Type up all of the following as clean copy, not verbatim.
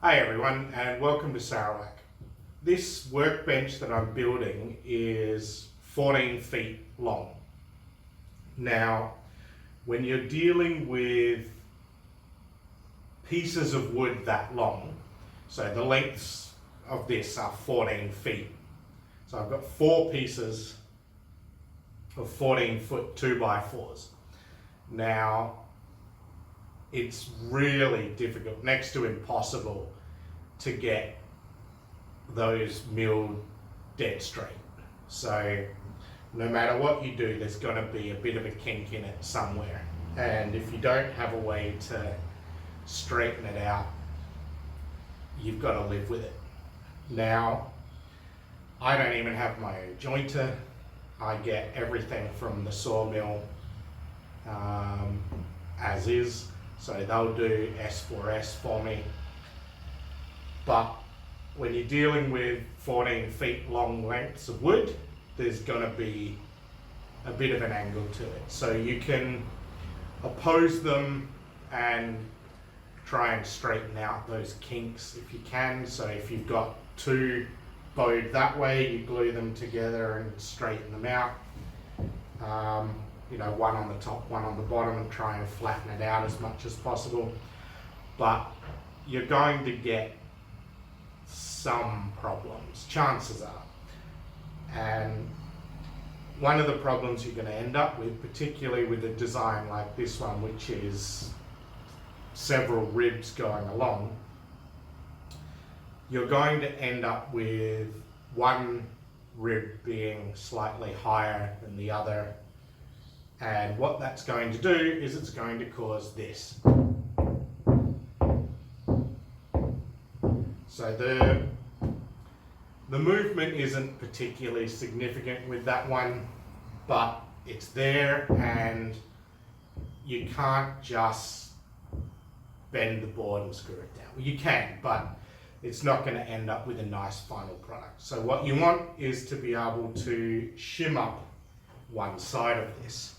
Hi everyone and welcome to Sarawak. This workbench that I'm building is 14 feet long. Now, when you're dealing with pieces of wood that long, so the lengths of this are 14 feet. So I've got 4 pieces of 14 foot 2x4s. Now, it's really difficult, next to impossible, to get those milled dead straight. So no matter what you do, there's going to be a bit of a kink in it somewhere. And if you don't have a way to straighten it out, you've got to live with it. Now, I don't even have my own jointer. I get everything from the sawmill as is. So they'll do S4S for me. But when you're dealing with 14 feet long lengths of wood, there's going to be a bit of an angle to it. So you can oppose them and try and straighten out those kinks if you can. So if you've got 2 bowed that way, you glue them together and straighten them out. One on the top, one on the bottom, and try and flatten it out as much as possible. But you're going to get some problems, chances are. And one of the problems you're going to end up with, particularly with a design like this one, which is several ribs going along, you're going to end up with one rib being slightly higher than the other. And what that's going to do is it's going to cause this. So the movement isn't particularly significant with that one, but it's there, and you can't just bend the board and screw it down. Well, you can, but it's not going to end up with a nice final product. So what you want is to be able to shim up one side of this.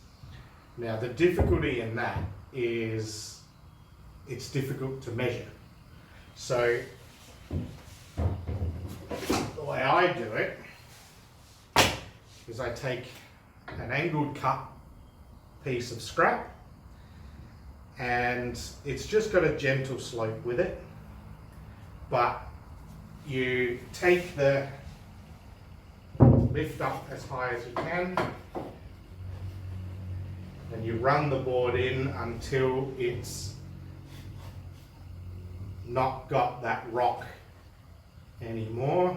Now, the difficulty in that is it's difficult to measure. So the way I do it is I take an angled cut piece of scrap, and it's just got a gentle slope with it, but you take the lift up as high as you can, and you run the board in until it's not got that rock anymore.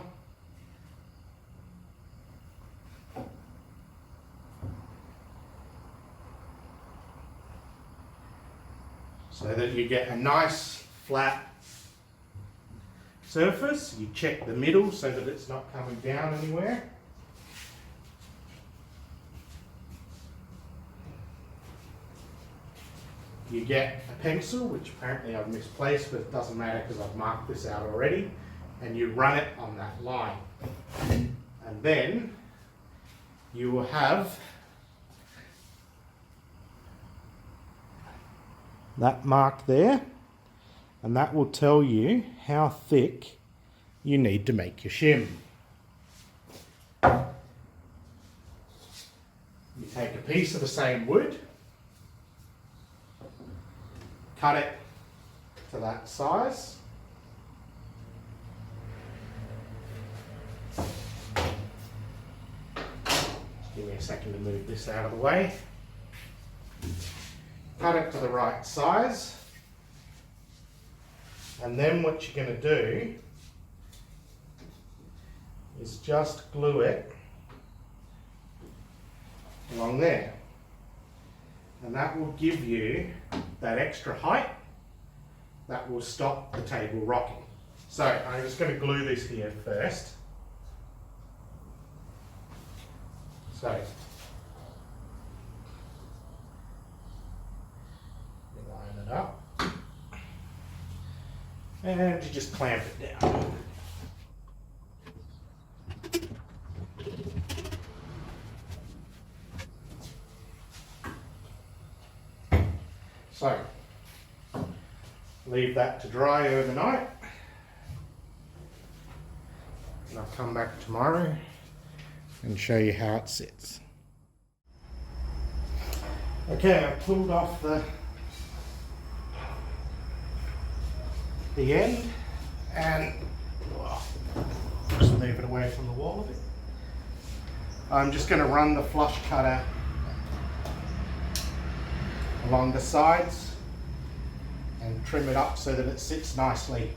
So that you get a nice flat surface. You check the middle so that it's not coming down anywhere. You get a pencil, which apparently I've misplaced, but it doesn't matter because I've marked this out already, and you run it on that line. And then you will have that mark there, and that will tell you how thick you need to make your shim. You take a piece of the same wood, cut it to that size. Just give me a second to move this out of the way. Cut it to the right size. And then what you're going to do is just glue it along there. And that will give you that extra height that will stop the table rocking. So I'm just going to glue this here first. So you line it up and you just clamp it down. So leave that to dry overnight. I'll come back tomorrow and show you how it sits. Okay, I pulled off the end and just move it away from the wall a bit. I'm just going to run the flush cutter along the sides and trim it up so that it sits nicely.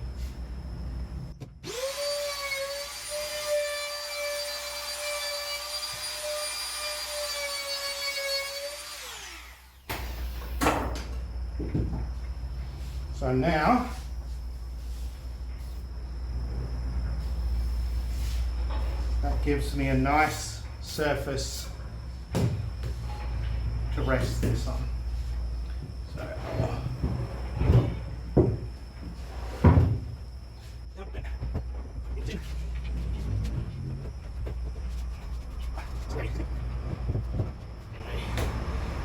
So now that gives me a nice surface to rest this on. So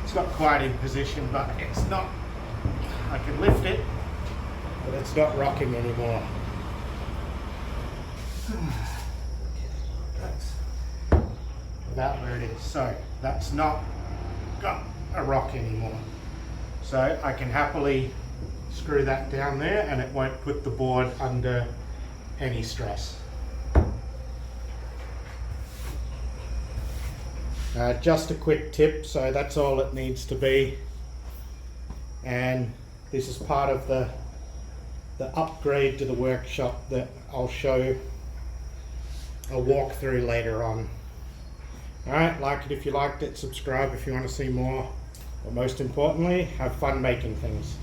it's not quite in position, but it's not, I can lift it, but it's not rocking anymore. That's about where it is. So that's not got a rock anymore. So I can happily screw that down there and it won't put the board under any stress. Just a quick tip, so that's all it needs to be. And this is part of the upgrade to the workshop that I'll show a walkthrough later on. Alright, like it if you liked it, subscribe if you want to see more, but most importantly, have fun making things.